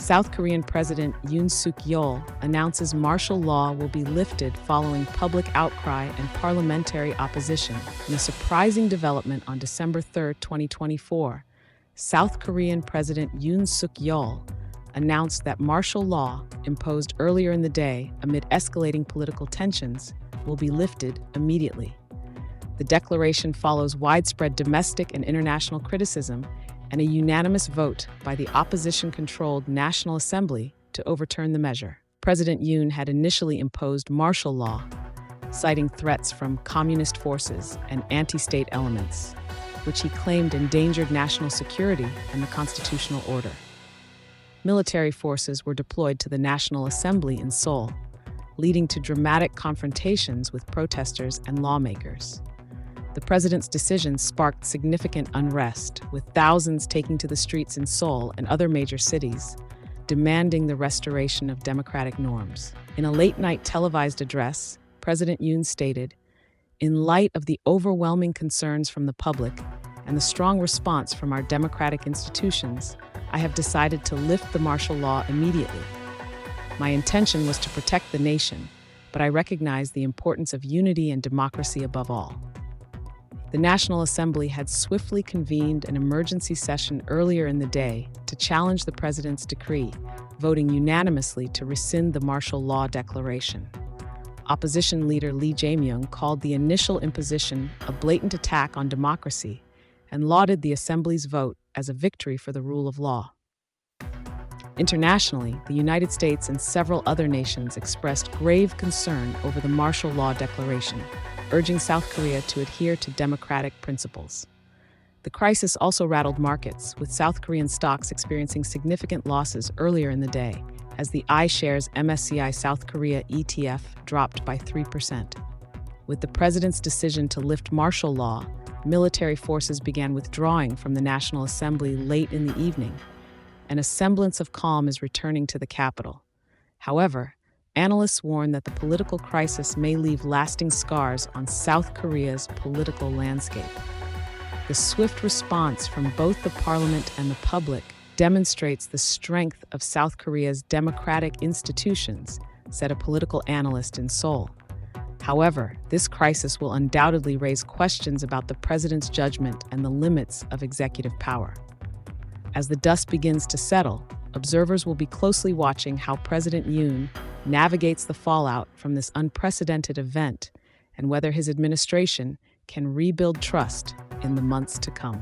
South Korean President Yoon Yeol announces martial law will be lifted following public outcry and parliamentary opposition. In a surprising development on December 3, 2024, South Korean President Yoon Yeol announced that martial law, imposed earlier in the day amid escalating political tensions, will be lifted immediately. The declaration follows widespread domestic and international criticism and a unanimous vote by the opposition-controlled National Assembly to overturn the measure. President Yoon had initially imposed martial law, citing threats from communist forces and anti-state elements, which he claimed endangered national security and the constitutional order. Military forces were deployed to the National Assembly in Seoul, leading to dramatic confrontations with protesters and lawmakers. The president's decision sparked significant unrest, with thousands taking to the streets in Seoul and other major cities, demanding the restoration of democratic norms. In a late-night televised address, President Yoon stated, "In light of the overwhelming concerns from the public and the strong response from our democratic institutions, I have decided to lift the martial law immediately. My intention was to protect the nation, but I recognize the importance of unity and democracy above all." The National Assembly had swiftly convened an emergency session earlier in the day to challenge the president's decree, voting unanimously to rescind the martial law declaration. Opposition leader Lee Jae-myung called the initial imposition a blatant attack on democracy and lauded the Assembly's vote as a victory for the rule of law. Internationally, the United States and several other nations expressed grave concern over the martial law declaration, urging South Korea to adhere to democratic principles. The crisis also rattled markets, with South Korean stocks experiencing significant losses earlier in the day, as the iShares MSCI South Korea ETF dropped by 3%. With the president's decision to lift martial law, military forces began withdrawing from the National Assembly late in the evening, and a semblance of calm is returning to the capital. However, analysts warn that the political crisis may leave lasting scars on South Korea's political landscape. The swift response from both the parliament and the public demonstrates the strength of South Korea's democratic institutions, said a political analyst in Seoul. However, this crisis will undoubtedly raise questions about the president's judgment and the limits of executive power. As the dust begins to settle, observers will be closely watching how President Yoon navigates the fallout from this unprecedented event and whether his administration can rebuild trust in the months to come.